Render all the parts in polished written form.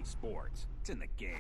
sports. It's in the game.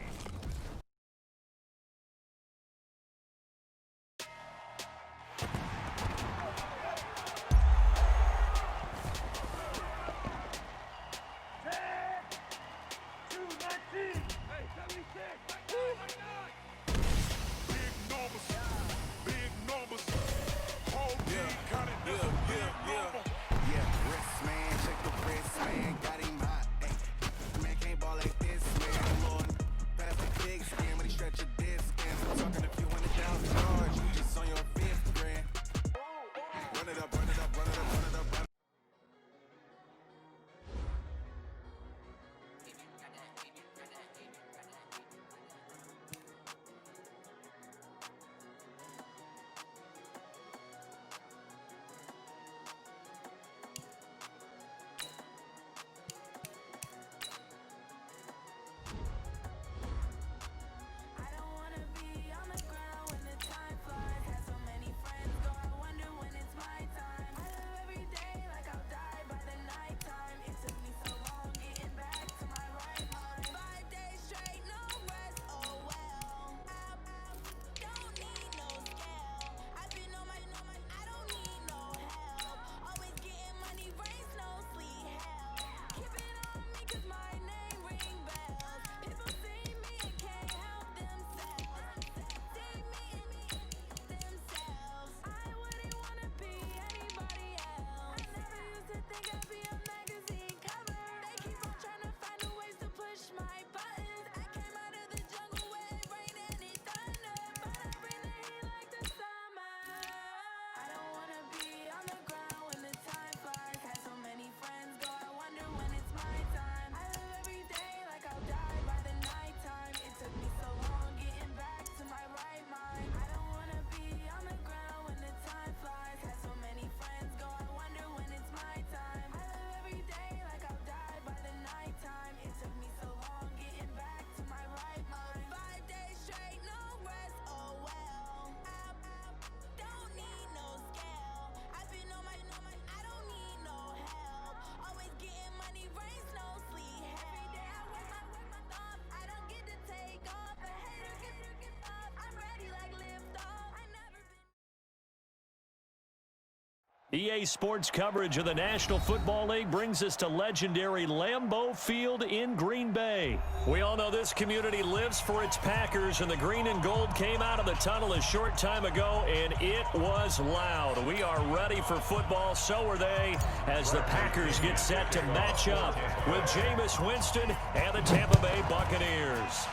EA Sports coverage of the National Football League brings us to legendary Lambeau Field in Green Bay. We all know this community lives for its Packers, and the green and gold came out of the tunnel a short time ago, and it was loud. We are ready for football, so are they, as the Packers get set to match up with Jameis Winston and the Tampa Bay Buccaneers.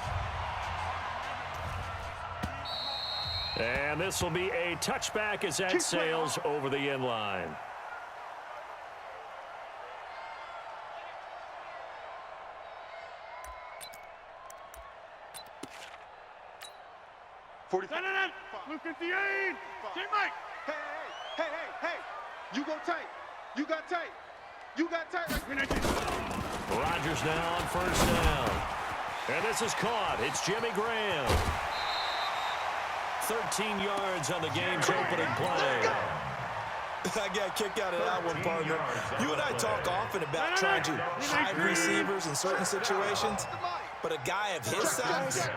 And this will be a touchback as that sails over the end line. Look at the aid. Mike. Hey. You go tight. You got tight. You got tight. Rodgers now on first down. And this is caught. It's Jimmy Graham. 13 yards on the game's opening play. I got a kick out of that one, partner. You and I talk often about trying to hide receivers in certain situations, but a guy of his size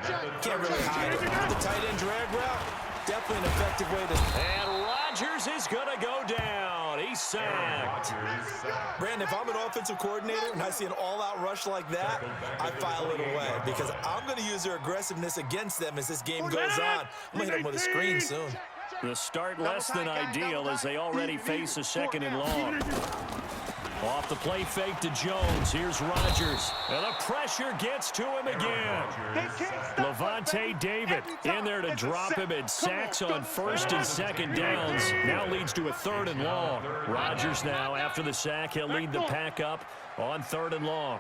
can't really hide it. The tight end drag route, definitely an effective way to... And Rodgers is going to go down. He's sacked. Brandon, if I'm an offensive coordinator and I see an all-out rush like that, I file it away because I'm going to use their aggressiveness against them as this game goes on. I'm going to hit them with a screen soon. The start less than ideal as they already face a second and long. Off the play fake to Jones. Here's Rodgers. And the pressure gets to him again. Levante David in there to drop him, and sacks on first and second downs. Now leads to a third and long. Rodgers now, after the sack, he'll lead the pack up on third and long.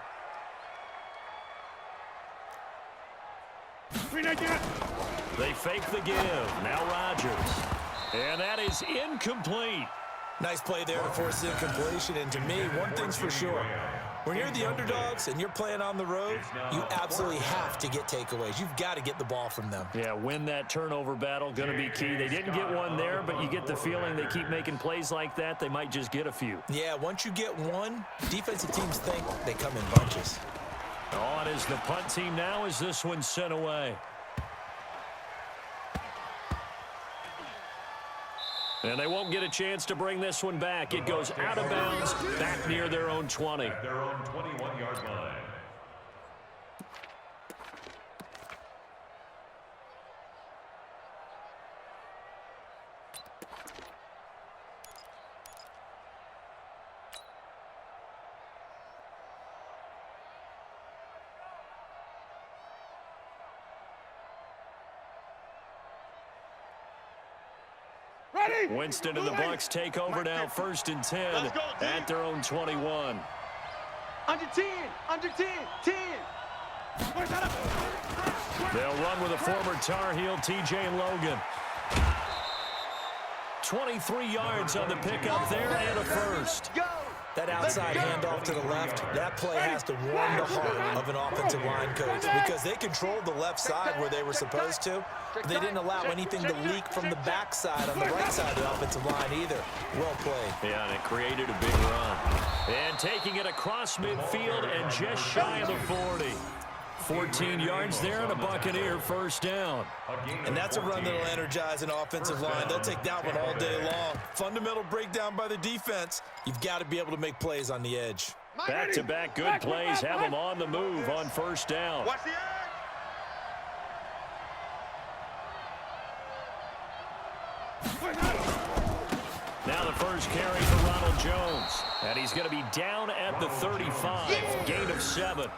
They fake the give. Now Rodgers. And that is incomplete. Nice play there to force the incompletion, and to me, one thing's for sure. When you're the underdogs and you're playing on the road, you absolutely have to get takeaways. You've got to get the ball from them. Yeah, win that turnover battle, going to be key. They didn't get one there, but you get the feeling they keep making plays like that, they might just get a few. Yeah, once you get one, defensive teams think they come in bunches. On is the punt team now as this one's sent away. And they won't get a chance to bring this one back. It goes out of bounds, back near their own 20. At their own 21-yard line. Winston and the Bucs take over now, 1st and 10 at their own 21. Under 10, under 10, 10. They'll run with a former Tar Heel, T.J. Logan. 23 yards on the pickup there and a first. That outside handoff to the left, that play has to warm the heart of an offensive line coach because they controlled the left side where they were supposed to. But they didn't allow anything to leak from the backside on the right side of the offensive line either. Well played. Yeah, and it created a big run. And taking it across midfield and just shy of the 40. 14 yards there and a Buccaneer first down. And that's a run that'll energize an offensive line. They'll take that one all day long. Fundamental breakdown by the defense. You've got to be able to make plays on the edge. Back-to-back good plays have them on the move on first down. Watch the edge. Now the first carry for Ronald Jones. And he's going to be down at the 35. Gain of 7.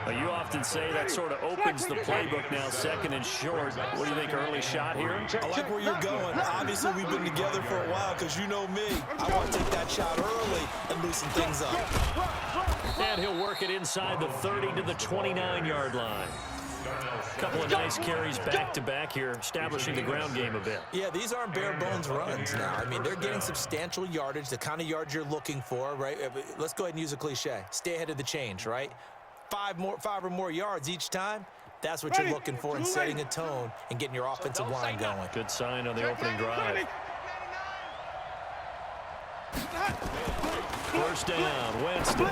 You often say that sort of opens the playbook now, 2nd and short. What do you think, early shot here? I like where you're going. Obviously, we've been together for a while because you know me. I want to take that shot early and loosen things up. And he'll work it inside the 30 to the 29-yard line. A couple of nice carries back-to-back here, establishing the ground game a bit. Yeah, these aren't bare-bones runs now. I mean, they're getting substantial yardage, the kind of yards you're looking for, right? Let's go ahead and use a cliche. Stay ahead of the change, right? 5 or more yards each time. That's what you're looking for in setting a tone and getting your offensive line going. Good sign on the opening drive. First down, Winston.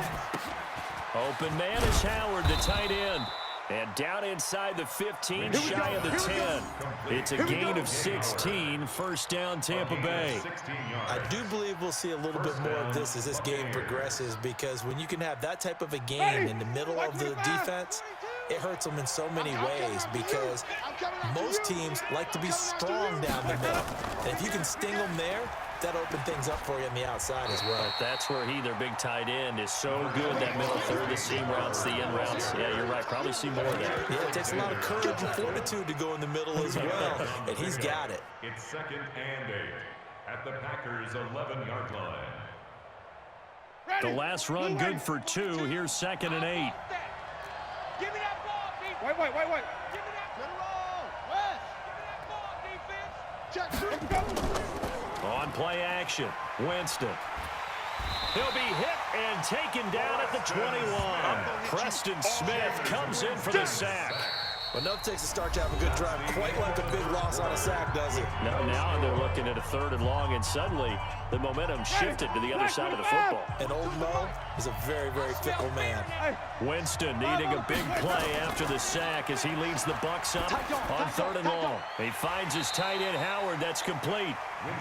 Open man is Howard, the tight end. And down inside the 15, shy of the 10. It's a gain of 16, first down Tampa Bay. I do believe we'll see a little bit more of this as this game progresses because when you can have that type of a game in the middle of the defense, it hurts them in so many ways because most teams like to be strong down the middle. And if you can sting them there, that open things up for you on the outside as well. That's where their big tight end, is so good, that middle third, the seam routes, the in routes. Yeah, you're right. Probably see more of that. Yeah, it takes a lot of courage and fortitude to go in the middle as well, and he's got it. It's 2nd and 8 at the Packers' 11-yard line. The last run good for 2. Here's 2nd and 8. Give me that ball, defense. Wait. Give me that ball. West. Give me that ball, defense. Check. On play action, Winston. He'll be hit and taken down at the 21. Preston Smith comes in for the sack. Enough takes to start to have a good drive. Quite like a big loss on a sack, does it? Now they're looking at a 3rd and long, and suddenly the momentum shifted to the other side of the football. And old Mo is a very, very fickle man. Winston needing a big play after the sack as he leads the Bucs up on 3rd and long. He finds his tight end Howard. That's complete.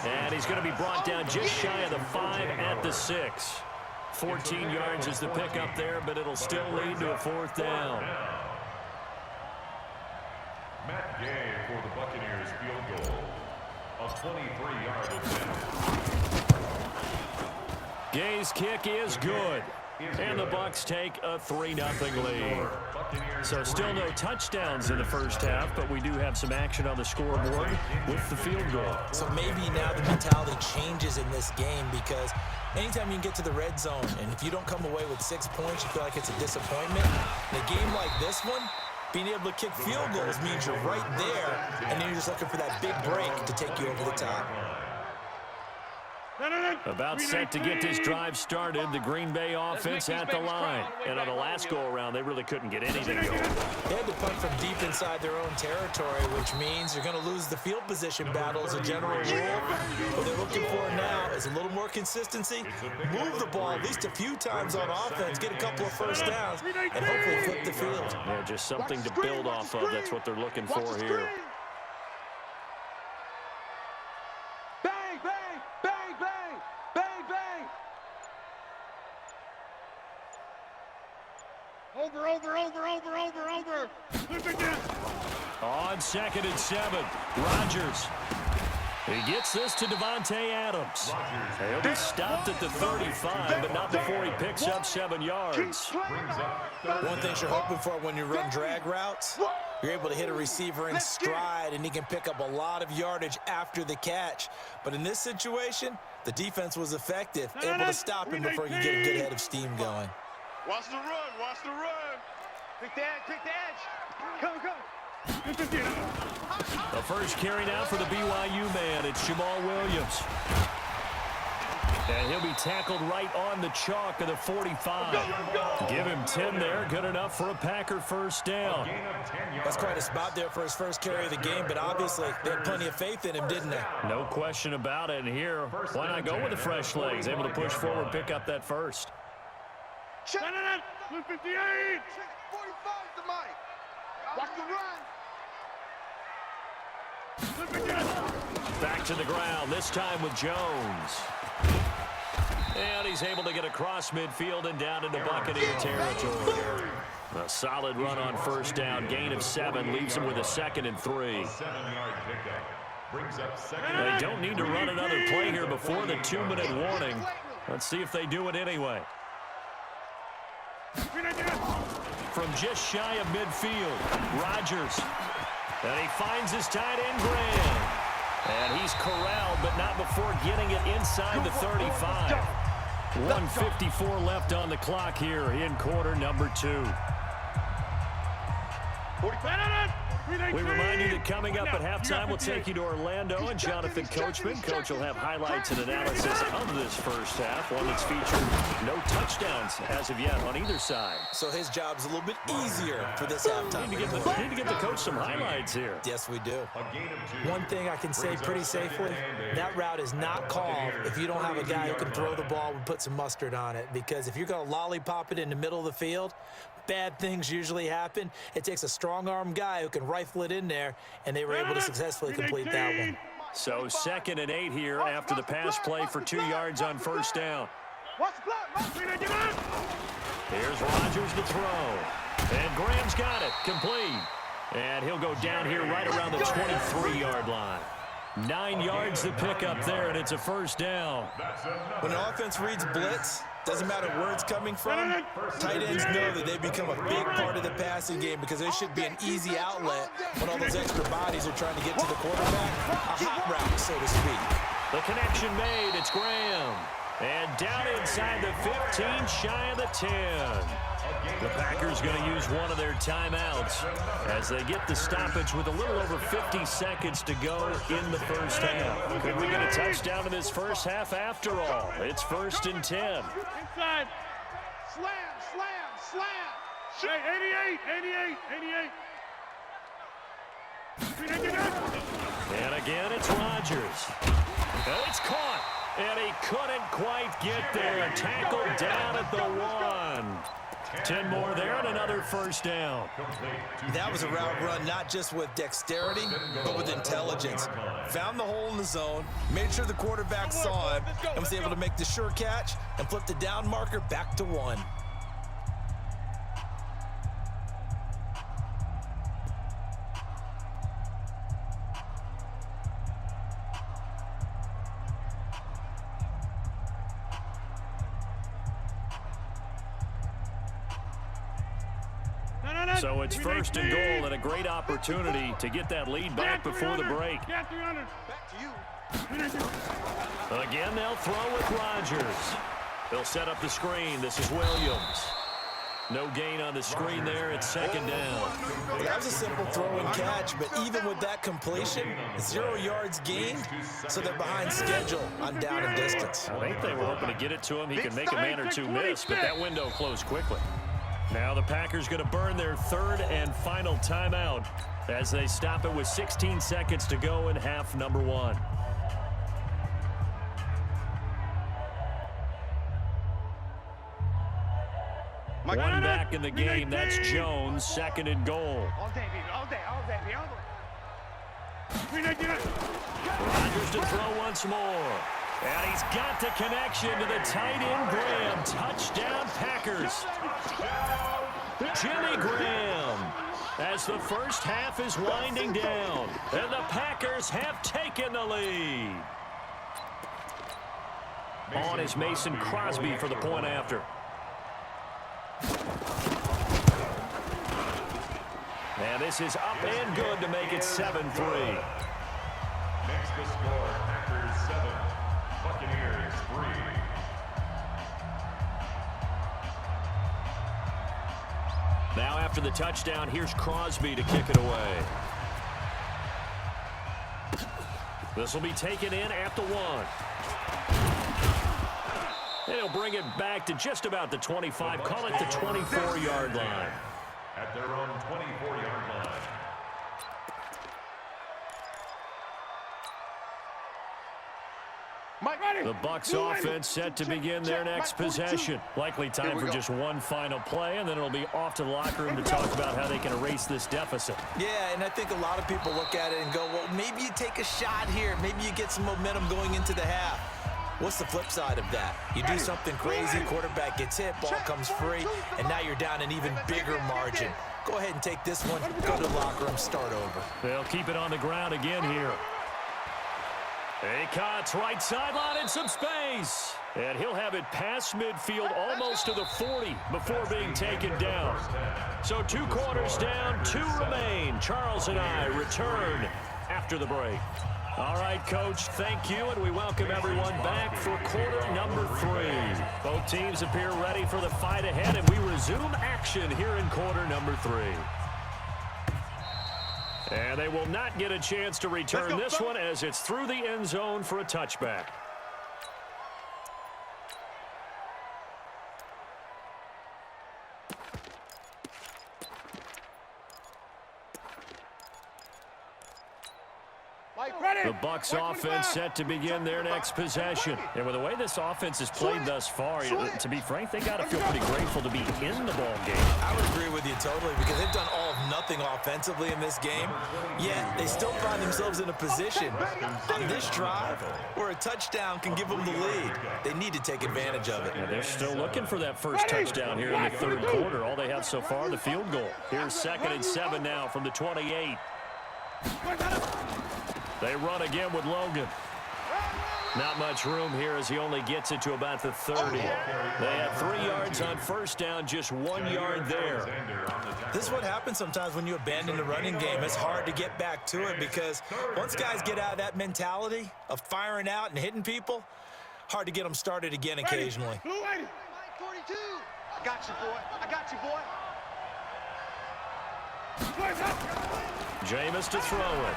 And he's going to be brought down just shy of the 5 at the 6. 14 yards is the pickup there, but it'll still lead to a 4th down. Matt Gay for the Buccaneers field goal. A 23-yard attempt. Gay's kick is good. And the Bucs take a 3-0 lead. So still no touchdowns in the first half, but we do have some action on the scoreboard with the field goal. So maybe now the mentality changes in this game because anytime you can get to the red zone, and if you don't come away with 6 points, you feel like it's a disappointment. In a game like this one, being able to kick field goals means you're right there, and then you're just looking for that big break to take you over the top. About set to get this drive started. The Green Bay offense at the line. And on the last go-around, they really couldn't get anything going. They had to punt from deep inside their own territory, which means you're going to lose the field position battle as a general rule. What they're looking for now is a little more consistency, move the ball at least a few times on offense, get a couple of first downs, and hopefully flip the field. Yeah, just something to build off of. That's what they're looking for here. Bang, bang, bang, bang, bang, bang. Over. Look again. On 2nd and 7, Rodgers. He gets this to Devontae Adams. He'll be stopped at the 35, but not before he picks up 7 yards. One thing you're hoping for when you run drag routes, you're able to hit a receiver in stride, and he can pick up a lot of yardage after the catch. But in this situation, the defense was effective, able to stop him before you get a good head of steam going. Watch the run. Pick the edge. Come. The first carry now for the BYU man. It's Jamal Williams. And he'll be tackled right on the chalk of the 45. Give him 10 there. Good enough for a Packer first down. That's quite a spot there for his first carry of the game, but obviously they had plenty of faith in him, didn't they? No question about it. And here, why not go with the fresh legs? Able to push forward, pick up that first. Check. 58. 45 to Mike. Watch the run. Back to the ground, this time with Jones. And he's able to get across midfield and down into Buccaneer territory. A solid run on first down. Gain of 7 leaves him with a 2nd and 3. They don't need to run another play here before the 2-minute warning. Let's see if they do it anyway. From just shy of midfield, Rodgers. And he finds his tight end, Graham. And he's corralled, but not before getting it inside the 35. 1:54 left on the clock here in quarter number 2. We remind you that coming up at halftime, we'll take you to Orlando and Jonathan Coachman. Coach will have highlights and analysis of this first half, one that's featured no touchdowns as of yet on either side. So his job's a little bit easier for this halftime. Need to get the coach some highlights here. Yes, we do. One thing I can say pretty safely, that route is not called if you don't have a guy who can throw the ball and put some mustard on it. Because if you're going to lollipop it in the middle of the field, bad things usually happen. It takes a strong-arm guy who can rifle it in there, and they were able to successfully complete that one. So 2nd and 8 here after the pass play for 2 yards on first down. Here's Rodgers to throw. And Graham's got it. Complete. And he'll go down here right around the 23-yard line. 9 yards to pick up there, and it's a first down. When an offense reads blitz, doesn't matter where it's coming from, tight ends know that they become a big part of the passing game because there should be an easy outlet when all those extra bodies are trying to get to the quarterback. A hot route, so to speak. The connection made. It's Graham. And down inside the 15, shy of the 10. The Packers going to use one of their timeouts as they get the stoppage with a little over 50 seconds to go in the first half. Could we get a touchdown in this first half after all? It's 1st and 10. Inside. Slam. Hey, 88. And again, it's Rodgers. Oh, it's caught. And he couldn't quite get there. Tackled down at the 1. 10 more there and another first down. That was a route run not just with dexterity, but with intelligence. Found the hole in the zone, made sure the quarterback saw him, and was able to make the sure catch and flip the down marker back to 1. So it's 1st and goal and a great opportunity to get that lead back before the break. Again, they'll throw with Rodgers. They'll set up the screen. This is Williams. No gain on the screen there. It's second down. That was a simple throw and catch, but even with that completion, 0 yards gained, so they're behind schedule on down and distance. I think they were hoping to get it to him. He can make a man or two miss, but that window closed quickly. Now the Packers going to burn their third and final timeout as they stop it with 16 seconds to go in half number 1. One back in the game. That's Jones. Second and goal. All day, baby. All day. All day, baby. All day. Rodgers to throw once more. And he's got the connection to the tight end, Graham. Touchdown, Packers. Jimmy Graham. As the first half is winding down. And the Packers have taken the lead. On is Mason Crosby for the point after. And this is up and good to make it 7-3. Next to score, Packers 7, Buccaneers 3. Now after the touchdown, here's Crosby to kick it away. This will be taken in at the 1. And he'll bring it back to just about the 25. Call it the 24-yard line. At their own 24-yard line. The Bucs offense set to begin their next possession. Likely time for just one final play, and then it'll be off to the locker room to talk about how they can erase this deficit. Yeah, and I think a lot of people look at it and go, well, maybe you take a shot here. Maybe you get some momentum going into the half. What's the flip side of that? You do something crazy, quarterback gets hit, ball comes free, and now you're down an even bigger margin. Go ahead and take this one, go to the locker room, start over. They'll keep it on the ground again here. Acott's right sideline in some space. And he'll have it past midfield almost to the 40 before being taken down. So 2 quarters down, 2 remain. Charles and I return after the break. All right, Coach, thank you, and we welcome everyone back for quarter number 3. Both teams appear ready for the fight ahead, and we resume action here in quarter number 3. And they will not get a chance to return this one as it's through the end zone for a touchback. The Bucs offense set to begin their next possession. And with the way this offense has played thus far, to be frank, they got to feel pretty grateful to be in the ball game. I would agree with you totally because they've done all of nothing offensively in this game. Yet they still find themselves in a position on this drive where a touchdown can give them the lead. They need to take advantage of it. And they're still looking for that first touchdown here in the third quarter. All they have so far, the field goal. Here's 2nd and 7 now from the 28. They run again with Logan. Not much room here as he only gets it to about the 30. They had 3 yards on first down, just 1 yard there. This is what happens sometimes when you abandon the running game. It's hard to get back to it because once guys get out of that mentality of firing out and hitting people, hard to get them started again occasionally. 42. I got you, boy. I got you, boy. Jameis to throw it.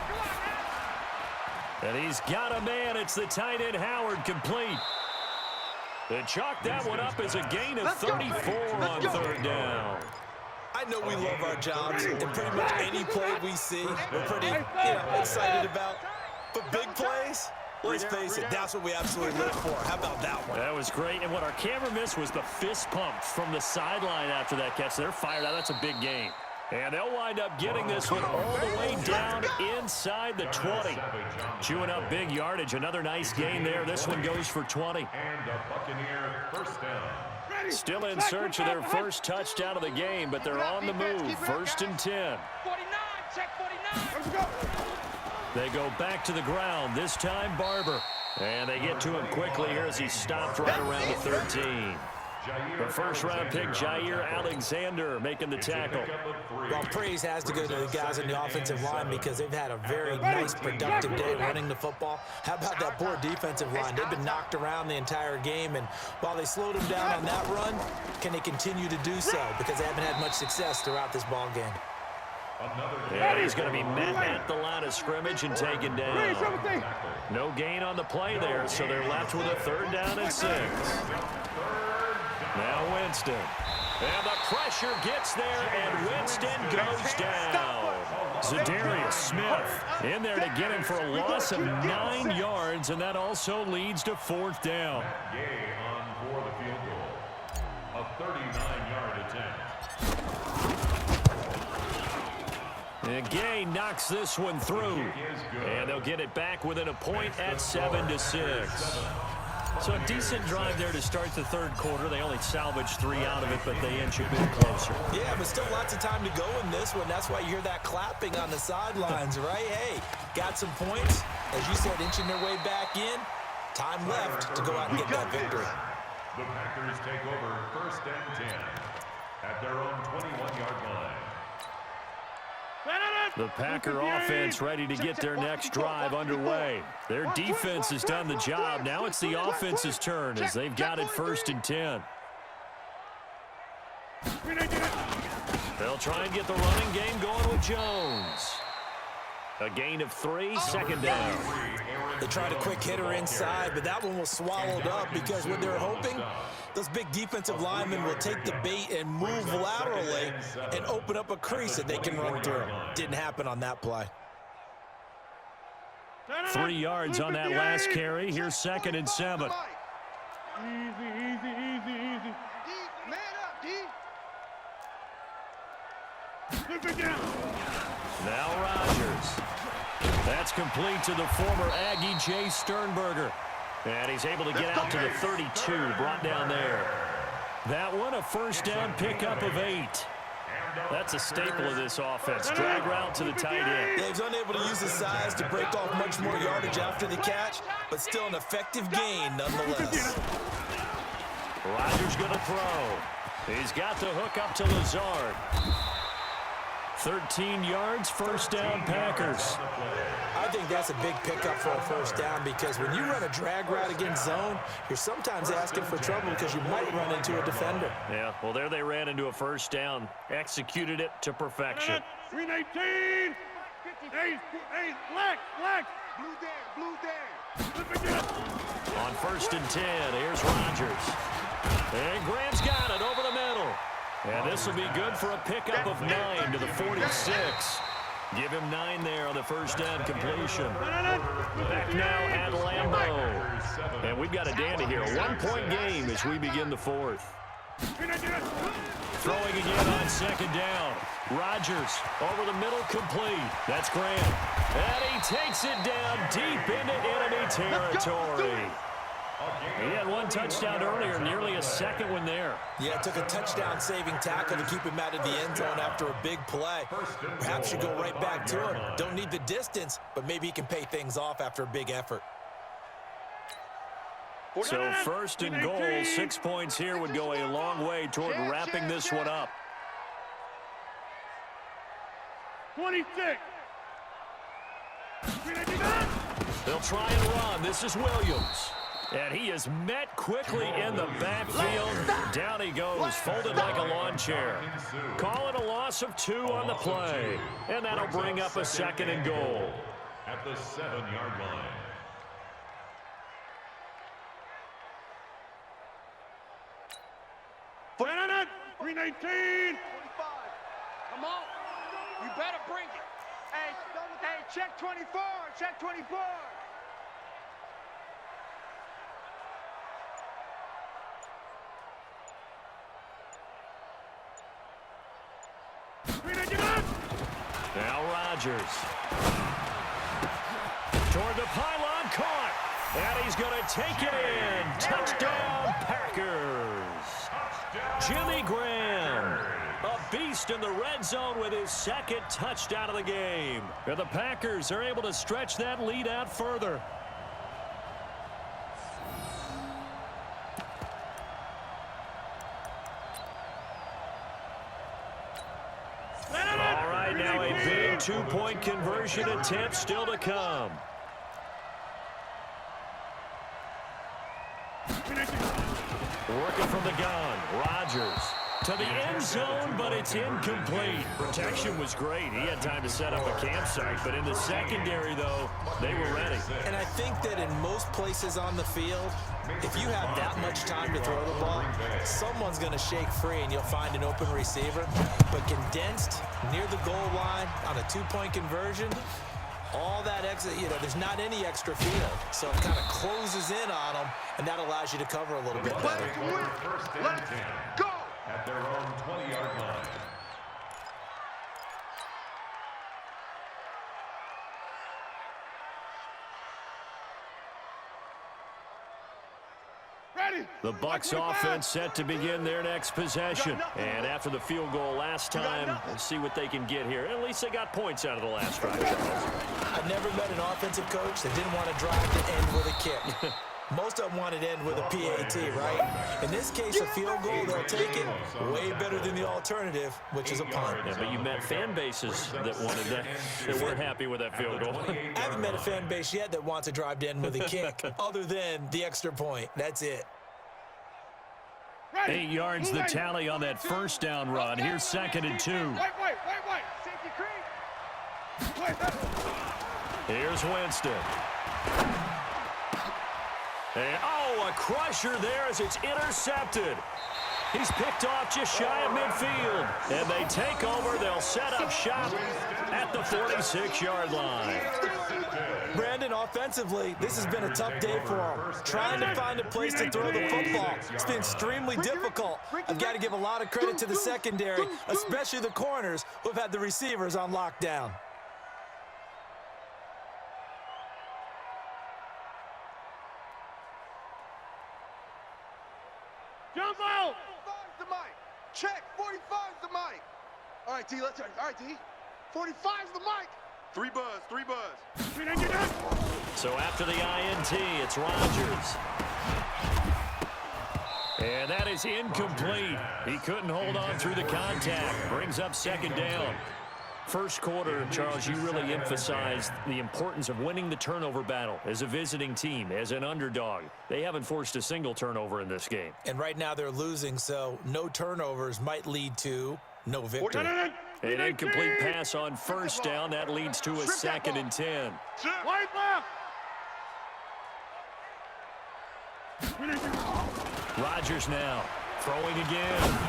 And he's got a man. It's the tight end Howard complete. They chalk that one up as a gain of 34 on third down. I know we love our jobs, and pretty much any play we see, we're pretty excited about. But big plays, let's face it, that's what we absolutely live for. How about that one? That was great. And what our camera missed was the fist pump from the sideline after that catch. They're fired out. That's a big game. And they'll wind up getting this one all the way down inside the 20. Chewing up big yardage. Another nice gain there. This one goes for 20. And a Buccaneer first down. Still in search of their first touchdown of the game, but they're on the move. 1st and 10. 49, check 49. They go back to the ground. This time, Barber. And they get to him quickly here as he stopped right around the 13. The first-round pick, Jair Alexander, making the tackle. Well, praise has to go to the guys in the offensive line because they've had a very nice, productive day running the football. How about that poor defensive line? They've been knocked around the entire game, and while they slowed them down on that run, can they continue to do so? Because they haven't had much success throughout this ball game. And he's going to be met at the line of scrimmage and taken down. No gain on the play there, so they're left with a 3rd down and 6. Now Winston. And the pressure gets there, and Winston goes down. Zadarius Smith in there to get him for a loss of 9 yards, and that also leads to 4th down. Gay on for the field goal. A 39-yard attempt. And Gay knocks this one through, and they'll get it back within a point at 7-6. So a decent drive there to start the 3rd quarter. They only salvaged 3 out of it, but they inch a bit closer. Yeah, but still lots of time to go in this one. That's why you hear that clapping on the sidelines, right? Hey, got some points. As you said, inching their way back in. Time left to go out and get that victory. The Packers take over 1st and 10 at their own 21-yard line. The Packer offense ready to get their next drive underway. Their defense has done the job. Now it's the offense's turn as they've got it 1st and 10. They'll try and get the running game going with Jones. A gain of 3, 2nd down. They tried a quick hitter inside, but that one was swallowed up because what they're hoping, those big defensive linemen will take the bait and move laterally and open up a crease that they can run through. Didn't happen on that play. 3 yards on that last carry. Here's 2nd and 7. Easy. D, man up, D. Flip it down. Now Rodgers. That's complete to the former Aggie Jay Sternberger. And he's able to get out to the 32, brought down there. That one, a 1st down pickup of 8. That's a staple of this offense. Drag route to the tight end. Yeah, he's unable to use his size to break off much more yardage after the catch, but still an effective gain nonetheless. Rodgers going to throw. He's got the hook up to Lazard. 13 yards, 1st down Packers. I think that's a big pickup for a 1st down because when you run a drag route against zone, you're sometimes asking for trouble because you might run into a defender. Yeah, well, there they ran into a 1st down. Executed it to perfection. 319. Hey, black. Blue down. On 1st and 10, here's Rodgers. And Graham's got it over the middle. And this will be good for a pickup of 9 to the 46. Give him 9 there on the 1st down completion. Back now at Lambeau. And we've got a dandy here. A 1-point game as we begin the 4th. Throwing again on 2nd down. Rodgers over the middle, complete. That's Graham. And he takes it down deep into enemy territory. He had 1 touchdown earlier, nearly a 2nd one there. Yeah, it took a touchdown-saving tackle to keep him out of the end zone after a big play. Perhaps you go right back to him. Don't need the distance, but maybe he can pay things off after a big effort. So 1st and goal, 6 points here would go a long way toward wrapping this one up. 26. They'll try and run. This is Williams. And he is met quickly in the backfield. Down he goes, folded like a lawn chair. Call it a loss of 2 on the play. And that'll bring up a 2nd and goal. At the 7-yard line. Banana, 319. Come on. You better bring it. Hey, check 24. Check 24. Now Rodgers. Toward the pylon, caught. And he's going to take it in. Touchdown, Packers. Jimmy Graham, a beast in the red zone with his 2nd touchdown of the game. And the Packers are able to stretch that lead out further. big two-point conversion attempt still to come. Working from the gun, Rodgers to the end zone, but it's incomplete. Protection was great. He had time to set up a campsite, but in the secondary, though, they were ready. And I think that in most places on the field, if you have that much time to throw the ball, someone's going to shake free and you'll find an open receiver. But condensed near the goal line on a two-point conversion, all that extra, there's not any extra field. So it kind of closes in on them, and that allows you to cover a little bit better. Let's go! At their own 20-yard line. The Bucs offense set to begin their next possession. And after the field goal last time, we'll see what they can get here. At least they got points out of the last drive, Charles. I've never met an offensive coach that didn't want to drive to end with a kick. Most of them want to end with a PAT, right? In this case, a field goal, they'll take it. Way better than the alternative, which is a punt. Yeah, but you met fan bases that wanted that weren't happy with that field goal. I haven't met a fan base yet that wants to drive to end with a kick, other than the extra point. That's it. 8 yards the tally on that first down run. Here's 2nd and 2. Wait. Safety creep. Here's Winston. And, a crusher there as it's intercepted. He's picked off just shy of midfield. And they take over. They'll set up shop at the 46-yard line. Brandon, offensively, this has been a tough day for him. Trying to find a place to throw the football. It's been extremely difficult. I've got to give a lot of credit to the secondary, especially the corners who have had the receivers on lockdown. Jump out! 45's the mic. Check. 45's the mic. All right, D, let's turn. All right, D. 45's the mic. 3 buzz. So after the INT, it's Rodgers. And that is incomplete. He couldn't hold on through the contact. Brings up 2nd down. First quarter, Charles, you really emphasized the importance of winning the turnover battle as a visiting team, as an underdog. They haven't forced a single turnover in this game. And right now they're losing, so no turnovers might lead to no victory. An incomplete pass on first down. That leads to a 2nd and 10. Wide left. Rodgers now throwing again.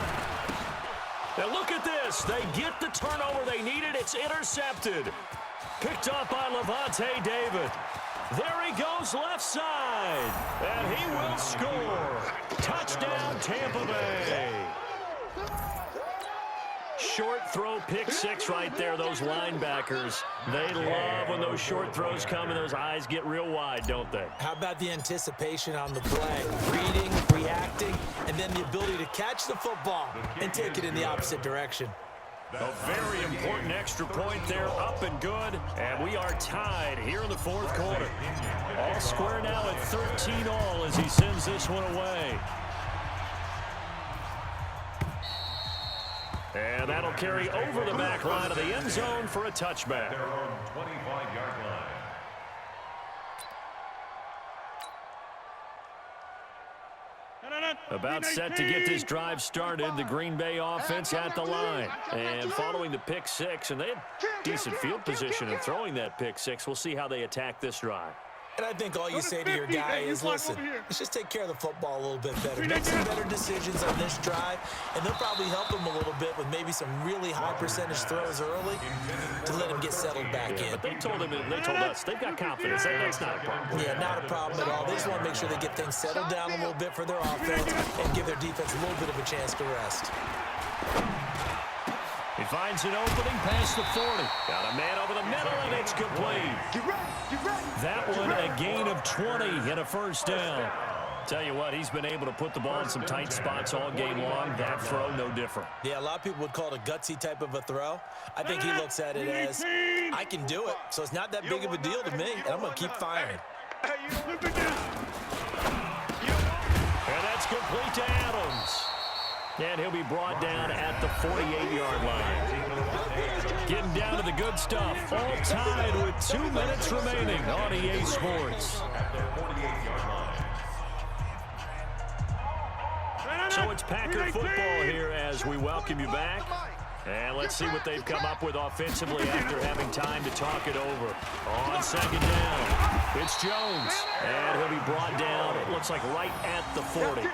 And look at this. They get the turnover they needed. It's intercepted. Picked up by Levante David. There he goes left side. And he will score. Touchdown, Tampa Bay. Short throw, pick 6 right there. Those linebackers, they love when those short throws come and those eyes get real wide, don't they? How about the anticipation on the play? Reading, reacting, and then the ability to catch the football and take it in the opposite direction. A very important extra point there, up and good. And we are tied here in the 4th quarter. All square now at 13-all as he sends this one away. And that'll carry over the back line of the end zone for a touchback. Their own 25-yard line. About set to get this drive started, the Green Bay offense at the line. And following the pick 6, and they had decent field position in throwing that pick 6. We'll see how they attack this drive. And I think all you say to your guy is, listen, let's just take care of the football a little bit better. Make some better decisions on this drive, and they'll probably help him a little bit with maybe some really high percentage throws early to let him get settled back in. But they told us they've got confidence. That's not a problem. Yeah, not a problem at all. They just want to make sure they get things settled down a little bit for their offense and give their defense a little bit of a chance to rest. He finds an opening past the 40. Got a man over the middle, and it's complete. That one a gain of 20 and a first down. Tell you what, he's been able to put the ball in some tight spots all game long. That throw, no different. Yeah, a lot of people would call it a gutsy type of a throw. I think he looks at it as, I can do it, so it's not that big of a deal to me, and I'm going to keep firing. And that's complete to Adams. And he'll be brought down at the 48-yard line. Getting down to the good stuff. All tied with 2 minutes remaining on EA Sports. So it's Packer football here as we welcome you back. And let's see what they've come up with offensively after having time to talk it over. On second down, it's Jones. And he'll be brought down, it looks like right at the 40.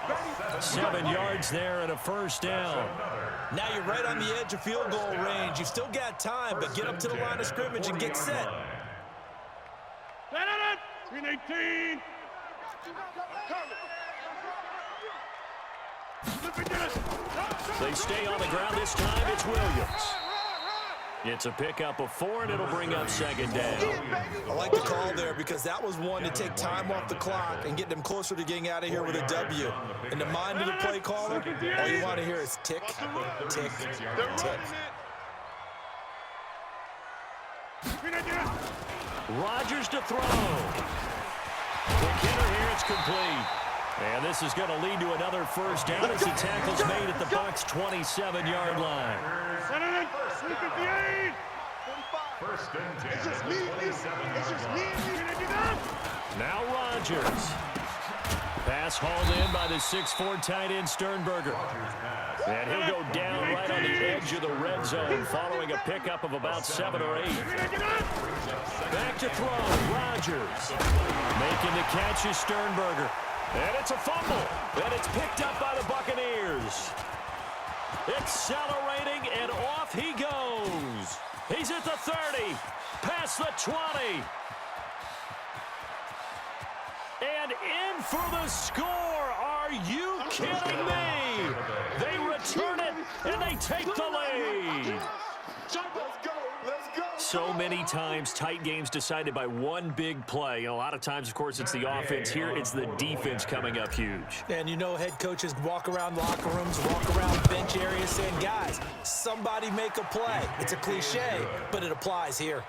7 yards there and a first down. Now you're right on the edge of field goal range. You've still got time, but get up to the line of scrimmage and get set. 18. They stay on the ground this time. It's Williams. It's a pickup of 4, and it'll bring up second down. I like the call there because that was one to take time off the clock and get them closer to getting out of here with a W. In the mind of the play caller, all you want to hear is tick, tick, tick. Rodgers to throw. Quick hitter here. It's complete. And this is going to lead to another first down as the tackle's made at the Bucs' 27-yard line. First and 10. It's just me and you. It's just me and you. Now Rodgers. Pass hauled in by the 6'4" tight end Sternberger. And he'll go down right on the edge of the red zone following a pickup of about 7 or 8. Back to throw. Rodgers. Making the catch is Sternberger. And it's a fumble. And it's picked up by the Buccaneers. Accelerating, and off he goes. He's at the 30. Past the 20. And in for the score. Are you kidding me? They return it, and they take the lead. So many times, tight games decided by one big play. A lot of times, of course, it's the offense. Here, it's the defense coming up huge. And you know head coaches walk around locker rooms, walk around bench areas saying, guys, somebody make a play. It's a cliche, but it applies here.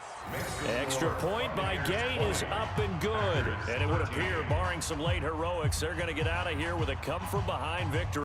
Extra point by Gay is up and good. And it would appear, barring some late heroics, they're going to get out of here with a come-from-behind victory.